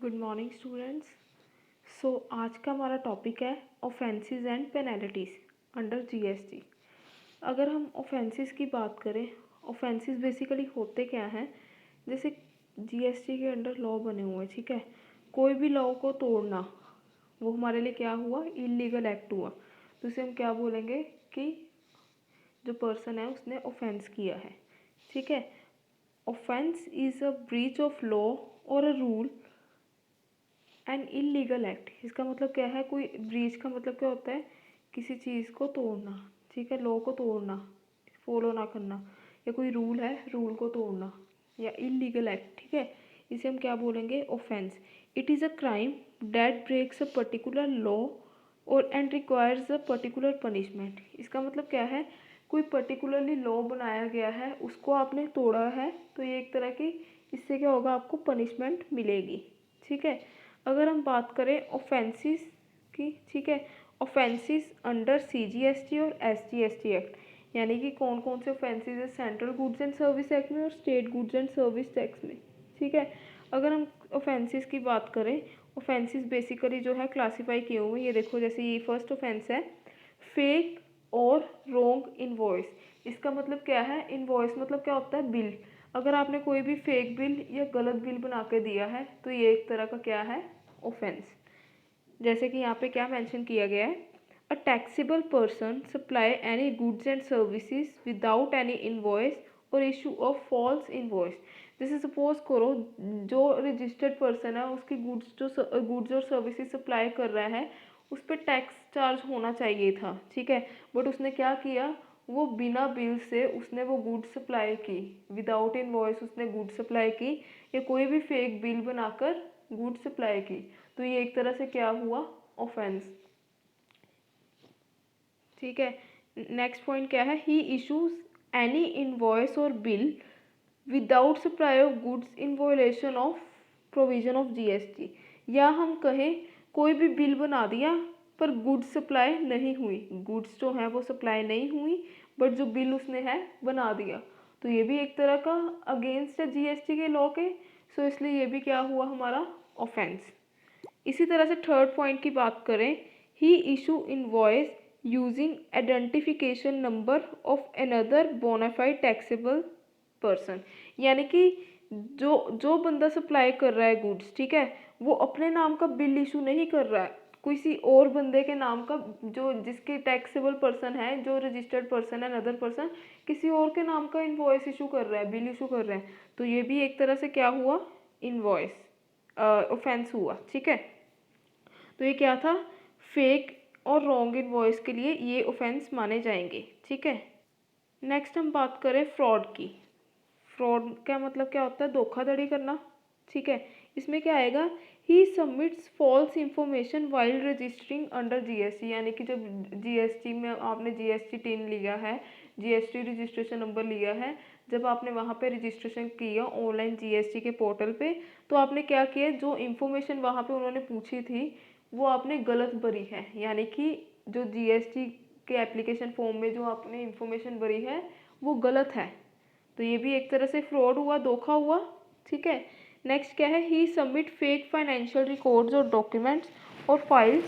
Good morning students. आज का हमारा टॉपिक है offences and penalties under GST. अगर हम ऑफेंसेस की बात करें, ऑफेंसेस बेसिकली होते क्या हैं? जैसे जीएसटी के अंडर लॉ बने हुए हैं, ठीक है। कोई भी लॉ को तोड़ना वो हमारे लिए क्या हुआ? इलीगल एक्ट हुआ। तो इसे हम क्या बोलेंगे कि जो पर्सन है उसने ऑफेंस किया है, ठीक है। Offence is a breach of law और a rule an illegal act. इसका मतलब क्या है? कोई ब्रीच का मतलब क्या होता है? किसी चीज़ को तोड़ना, ठीक है। लॉ को तोड़ना, फॉलो ना करना, या कोई रूल है, रूल को तोड़ना, या इलीगल एक्ट, ठीक है। इसे हम क्या बोलेंगे? Offence. It is a crime that breaks a particular law और and requires a particular punishment. इसका मतलब क्या है? कोई पर्टिकुलरली लॉ बनाया गया है, उसको आपने तोड़ा है, तो ये एक तरह की, इससे क्या होगा? आपको पनिशमेंट मिलेगी, ठीक है। अगर हम बात करें ऑफेंसेस की, ठीक है, ऑफेंसेस अंडर सीजीएसटी और एसजीएसटी एक्ट, यानी कि कौन कौन से ऑफेंसेस है central goods and service act में और state goods and service tax में, ठीक है। अगर हम ऑफेंसेस की बात करें, ऑफेंसेस बेसिकली जो है क्लासीफाई किए हुए हैं, ये देखो। जैसे ये फर्स्ट ऑफेंस है फेक और रॉन्ग इनवॉइस। इसका मतलब क्या है? इनवॉइस मतलब क्या होता है? बिल। अगर आपने कोई भी फेक बिल या गलत बिल बना के दिया है तो ये एक तरह का क्या है? ऑफेंस। जैसे कि यहाँ पे क्या मेंशन किया गया है? A taxable person supply any goods and services without any invoice और इशू ऑफ फॉल्स इनवॉइस। जैसे सपोज करो जो रजिस्टर्ड पर्सन है उसकी गुड्स और सर्विसेज सप्लाई कर रहा है, उस पर टैक्स चार्ज होना चाहिए था, ठीक है। बट उसने क्या किया? वो बिना बिल से उसने वो गुड्स सप्लाई की, विदाउट इनवॉइस उसने गुड्स सप्लाई की, या कोई भी फेक बिल बनाकर गुड्स सप्लाई की, तो ये एक तरह से क्या हुआ? ऑफेंस, ठीक है। नेक्स्ट पॉइंट क्या है? ही इशूज एनी इनवॉइस और bill without supply of goods in वोलेशन of provision of GST. या हम कहें कोई भी बिल बना दिया पर गुड्स सप्लाई नहीं हुई, गुड्स जो है वो सप्लाई नहीं हुई, बट जो बिल उसने है बना दिया, तो ये भी एक तरह का अगेंस्ट है जीएसटी के लॉ के। सो इसलिए ये भी क्या हुआ हमारा? ऑफेंस। इसी तरह से थर्ड पॉइंट की बात करें, he issue invoice using identification number of another bona fide taxable person. यानी कि जो जो बंदा सप्लाई कर रहा है गुड्स, ठीक है, वो अपने नाम का बिल इशू नहीं कर रहा है, किसी और बंदे के नाम का, जो जिसके टैक्सेबल पर्सन है, जो रजिस्टर्ड पर्सन है, अनदर पर्सन किसी और के नाम का इनवॉइस इशू कर रहा है, बिल इशू कर रहा है, तो ये भी एक तरह से क्या हुआ? इनवॉइस ऑफेंस हुआ, ठीक है। तो ये क्या था? फेक और रॉन्ग इनवॉइस के लिए ये ऑफेंस माने जाएंगे, ठीक है। नेक्स्ट हम बात करें फ्रॉड की। फ्रॉड का मतलब क्या होता है? धोखाधड़ी करना, ठीक है। इसमें क्या आएगा? He submits false information while registering under GST. यानी कि जब जीएसटी में आपने जीएसटी टिन लिया है, जीएसटी रजिस्ट्रेशन नंबर लिया है, जब आपने वहाँ पे रजिस्ट्रेशन किया ऑनलाइन जीएसटी के पोर्टल पे, तो आपने क्या किया? जो इन्फॉर्मेशन वहाँ पे उन्होंने पूछी थी वो आपने गलत भरी है, यानी कि जो जीएसटी के एप्लीकेशन फॉर्म में जो आपने इन्फॉर्मेशन भरी है वो गलत है, तो ये भी एक तरह से फ्रॉड हुआ, धोखा हुआ, ठीक है। नेक्स्ट क्या है? He submit fake financial records और डॉक्यूमेंट्स और files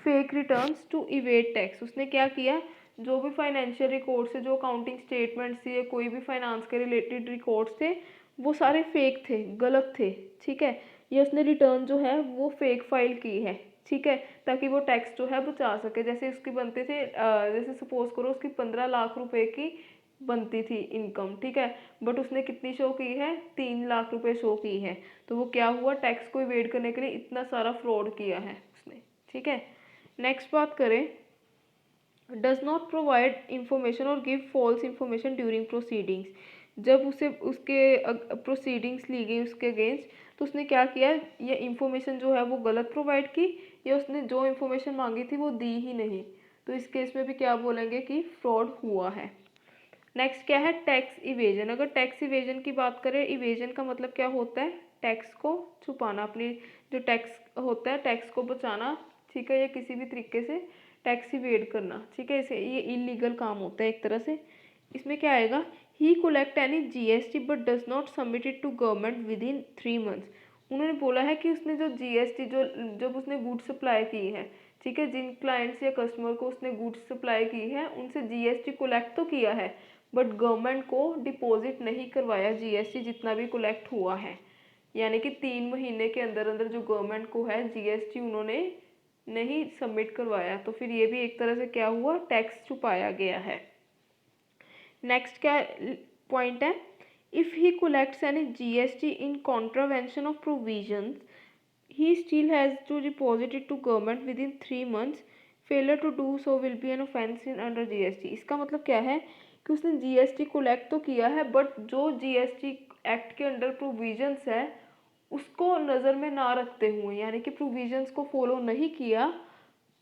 fake returns to evade tax. उसने क्या किया? जो भी फाइनेंशियल रिकॉर्ड्स थे, जो अकाउंटिंग स्टेटमेंट्स थे, कोई भी फाइनेंस के रिलेटेड रिकॉर्ड्स थे, वो सारे फेक थे, गलत थे, ठीक है। ये उसने रिटर्न जो है वो फेक फाइल की है, ठीक है, ताकि वो टैक्स जो है बचा सके। जैसे उसकी बनते थे, जैसे सपोज करो उसकी 15 लाख रुपए की बनती थी इनकम, ठीक है, बट उसने कितनी शो की है? 3 लाख रुपए शो की है, तो वो क्या हुआ? टैक्स को इवेड करने के लिए इतना सारा फ्रॉड किया है उसने, ठीक है। नेक्स्ट बात करें, डज नॉट प्रोवाइड इंफॉर्मेशन और give false information during proceedings. जब उसे उसके प्रोसीडिंग्स ली गई उसके अगेंस्ट, तो उसने क्या किया? ये इंफॉर्मेशन जो है वो गलत प्रोवाइड की, या उसने जो इंफॉर्मेशन मांगी थी वो दी ही नहीं, तो इस केस में भी क्या बोलेंगे कि फ्रॉड हुआ है। नेक्स्ट क्या है? Tax evasion. अगर टैक्स इवेजन की बात करें, इवेजन का मतलब क्या होता है? टैक्स को छुपाना, अपनी जो टैक्स होता है टैक्स को बचाना, ठीक है, या किसी भी तरीके से टैक्स इवेड करना, ठीक है, इसे ये इलीगल काम होता है एक तरह से। इसमें क्या आएगा? He collect any GST but does not submit it to government within 3 months. उन्होंने बोला है कि उसने जो जीएसटी जो जब उसने गुड्स सप्लाई की है, ठीक है, जिन क्लाइंट्स या कस्टमर को उसने गुड्स सप्लाई की है उनसे जीएसटी कलेक्ट तो किया है, बट गवर्नमेंट को डिपॉजिट नहीं करवाया जीएसटी जितना भी कलेक्ट हुआ है। यानी कि 3 महीने के अंदर अंदर जो गवर्नमेंट को है जीएसटी उन्होंने नहीं सबमिट करवाया, तो फिर ये भी एक तरह से क्या हुआ, टैक्स छुपाया गया है। नेक्स्ट क्या पॉइंट है, if he collects any GST in contravention of provisions he still has to deposit it to government within 3 months. Failure to do so will be an offense in under GST. इसका मतलब क्या है कि उसने GST collect तो किया है, but जो जीएसटी एक्ट के अंडर प्रोविजंस है उसको नज़र में ना रखते हुए, यानी कि प्रोविजंस को फॉलो नहीं किया,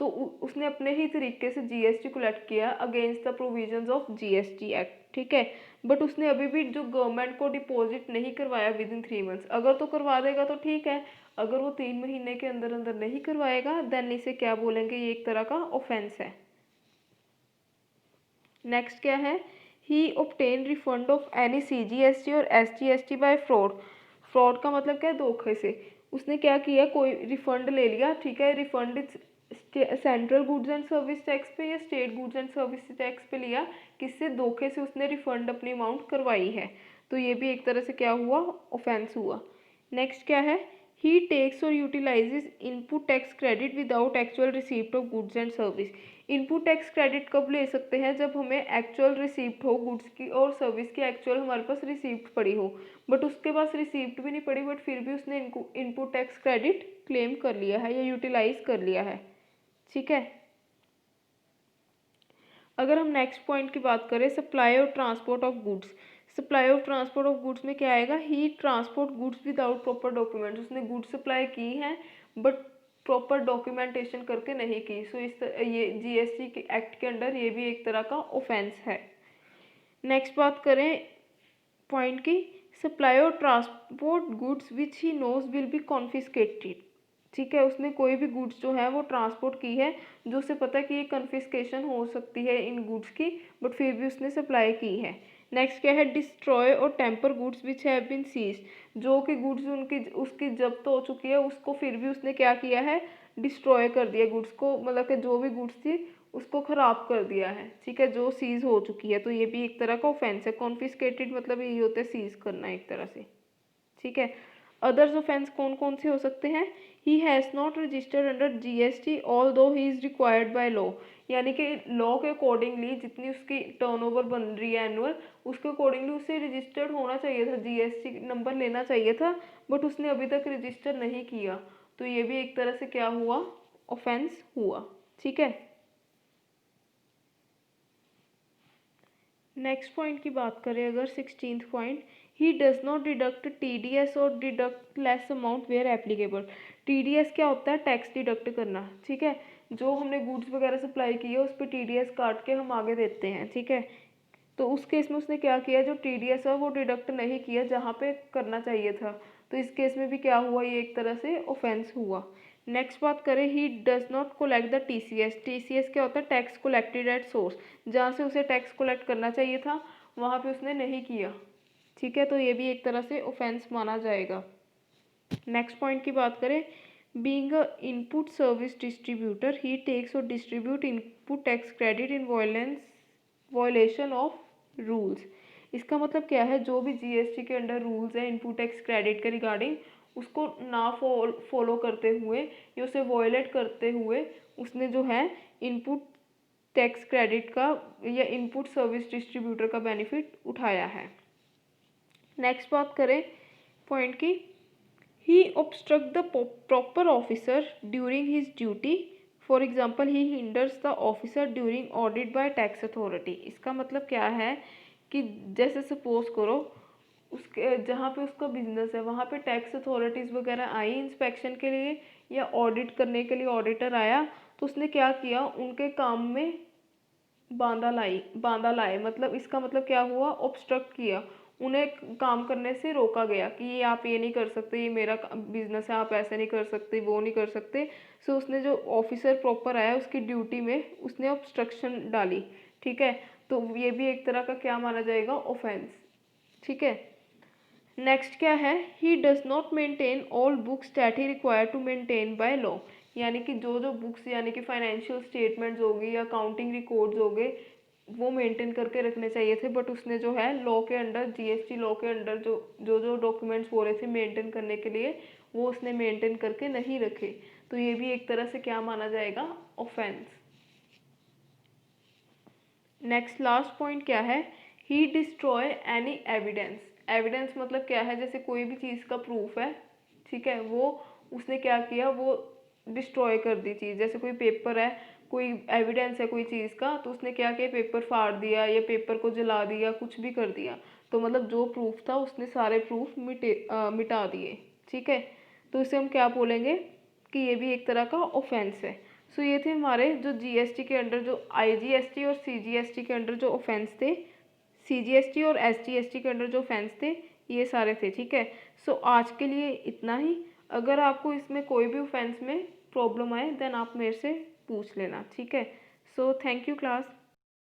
तो उसने अपने ही तरीके से जीएसटी कलेक्ट किया against the provisions of GST act, ठीक है। बट उसने अभी भी जो गवर्नमेंट को डिपॉजिट नहीं करवाया विद इन 3 मंथ्स। अगर तो करवा देगा तो ठीक है, अगर वो 3 महीने के अंदर अंदर नहीं करवाएगा देन इसे क्या बोलेंगे, ये एक तरह का ऑफेंस है। नेक्स्ट क्या है, he obtain refund of any CGST और एसजीएसटी बाय फ्रॉड। फ्रॉड का मतलब क्या है, धोखे से। उसने क्या किया, कोई रिफंड ले लिया, ठीक है, refund central goods and service tax पे या state goods and service tax पे लिया, किससे, धोखे से उसने रिफंड अपनी अमाउंट करवाई है, तो ये भी एक तरह से क्या हुआ, ऑफेंस हुआ। नेक्स्ट क्या है, ही टेक्स और utilises input tax credit without actual receipt of goods and service. Input tax credit कब ले सकते हैं, जब हमें एक्चुअल रिसीप्ट हो गुड्स की और सर्विस की, एक्चुअल हमारे पास रिसीप्ट पड़ी हो, बट उसके पास रिसीप्ट भी नहीं पड़ी, बट फिर भी उसने इनपुट टैक्स क्रेडिट क्लेम कर लिया है या यूटिलाइज कर लिया है, ठीक है। अगर हम नेक्स्ट पॉइंट की बात करें, सप्लाई और ट्रांसपोर्ट ऑफ गुड्स। सप्लाई और ट्रांसपोर्ट ऑफ गुड्स में क्या आएगा, he transport goods without proper documents. उसने गुड्स सप्लाई की हैं बट प्रॉपर डॉक्यूमेंटेशन करके नहीं की, सो ये जीएसटी के एक्ट के अंडर ये भी एक तरह का ऑफेंस है। नेक्स्ट बात करें पॉइंट की, सप्लाई और transport goods which he knows will be confiscated, ठीक है। उसने कोई भी गुड्स जो है वो ट्रांसपोर्ट की है जो उसे पता है कि ये कन्फिस्केशन हो सकती है इन गुड्स की, बट फिर भी उसने सप्लाई की है। नेक्स्ट क्या है, डिस्ट्रॉय और tamper goods which have been seized. जो कि गुड्स उनकी उसकी जब्त हो चुकी है उसको फिर भी उसने क्या किया है, डिस्ट्रॉय कर दिया गुड्स को, मतलब कि जो भी गुड्स थी उसको ख़राब कर दिया है, ठीक है, जो सीज हो चुकी है, तो ये भी एक तरह का ऑफेंस है। कॉन्फिस्केटेड मतलब यही होता है सीज करना एक तरह से, ठीक है। अदर्स ऑफेंस कौन कौन से हो सकते हैं, he has not registered under GST although he is required by law. यानी कि लॉ के अकॉर्डिंगली जितनी उसकी टर्नओवर बन रही है एनुअल, उसके अकॉर्डिंगली उसे रजिस्टर्ड होना चाहिए था, जीएसटी नंबर लेना चाहिए था, बट उसने अभी तक रजिस्टर नहीं किया, तो ये भी एक तरह से क्या हुआ, ऑफेंस हुआ, ठीक है। नेक्स्ट पॉइंट की बात करें अगर 16th point, he does not deduct TDS और deduct less amount where applicable. TDS क्या होता है, टैक्स डिडक्ट करना, ठीक है। जो हमने गुड्स वगैरह सप्लाई की है उस पर टीडीएस काट के हम आगे देते हैं, ठीक है। तो उस केस में उसने क्या किया, जो टीडीएस है वो डिडक्ट नहीं किया जहाँ पे करना चाहिए था, तो इस केस में भी क्या हुआ, ये एक तरह से ऑफेंस हुआ। नेक्स्ट बात करें, ही does not collect the TCS. TCS क्या होता है, टैक्स कलेक्टेड एट सोर्स। जहाँ से उसे टैक्स कलेक्ट करना चाहिए था वहाँ पे उसने नहीं किया, ठीक है, तो ये भी एक तरह से ऑफेंस माना जाएगा। नेक्स्ट पॉइंट की बात करें, being a input service distributor he takes और distribute input tax credit in violation of rules. इसका मतलब क्या है, जो भी जीएसटी के अंडर रूल्स है इनपुट टैक्स क्रेडिट के रिगार्डिंग, उसको ना फॉलो करते हुए या उसे वायलेट करते हुए उसने जो है इनपुट टैक्स क्रेडिट का या इनपुट सर्विस डिस्ट्रीब्यूटर का बेनिफिट उठाया है। नेक्स्ट बात करें पॉइंट की, ही obstruct the proper officer during his duty, for example he hinders the officer during audit by tax authority। इसका मतलब क्या है कि जैसे सपोज करो उसके जहाँ पे उसका बिजनेस है वहाँ पे टैक्स अथॉरिटीज़ वगैरह आई इंस्पेक्शन के लिए या ऑडिट करने के लिए, ऑडिटर आया, तो उसने क्या किया, उनके काम में बांधा लाए, मतलब इसका मतलब क्या हुआ, ऑब्स्ट्रक्ट किया, उन्हें काम करने से रोका गया कि ये आप ये नहीं कर सकते, ये मेरा बिजनेस है, आप ऐसे नहीं कर सकते, वो नहीं कर सकते। सो उसने जो ऑफिसर प्रॉपर आया उसकी ड्यूटी में उसने ऑब्स्ट्रक्शन डाली, ठीक है, तो ये भी एक तरह का क्या माना जाएगा, ऑफेंस, ठीक है। नेक्स्ट क्या है, he does not maintain all books that he require to maintain by law, यानी कि जो जो बुक्स यानी कि फाइनेंशियल स्टेटमेंट्स होगी या अकाउंटिंग रिकॉर्ड्स हो गए वो मेंटेन करके रखने चाहिए थे, बट उसने जो है लॉ के अंडर, जीएसटी लॉ के अंडर जो जो जो डॉक्यूमेंट्स बोले थे मेंटेन करने के लिए वो उसने मेंटेन करके नहीं रखे, तो ये भी एक तरह से क्या माना जाएगा, ऑफेंस। नेक्स्ट लास्ट पॉइंट क्या है, ही डिस्ट्रॉय एनी एविडेंस। एविडेंस मतलब क्या है, जैसे कोई भी चीज़ का प्रूफ है, ठीक है, वो उसने क्या किया, वो डिस्ट्रॉय कर दी चीज़। जैसे कोई पेपर है, कोई एविडेंस है कोई चीज़ का, तो उसने क्या किया, पेपर फाड़ दिया या पेपर को जला दिया, कुछ भी कर दिया, तो मतलब जो प्रूफ था उसने सारे प्रूफ मिटा दिए, ठीक है, तो इसे हम क्या बोलेंगे कि ये भी एक तरह का ऑफेंस है। सो ये थे हमारे जो जीएसटी के अंडर, जो आईजीएसटी और सीजीएसटी के अंडर जो ऑफेंस थे, सीजीएसटी और एसजीएसटी के अंडर जो ऑफेंस थे, ये सारे थे, ठीक है। सो आज के लिए इतना ही। अगर आपको इसमें कोई भी ऑफेंस में प्रॉब्लम आए देन आप मेरे से पूछ लेना, ठीक है। So thank you class.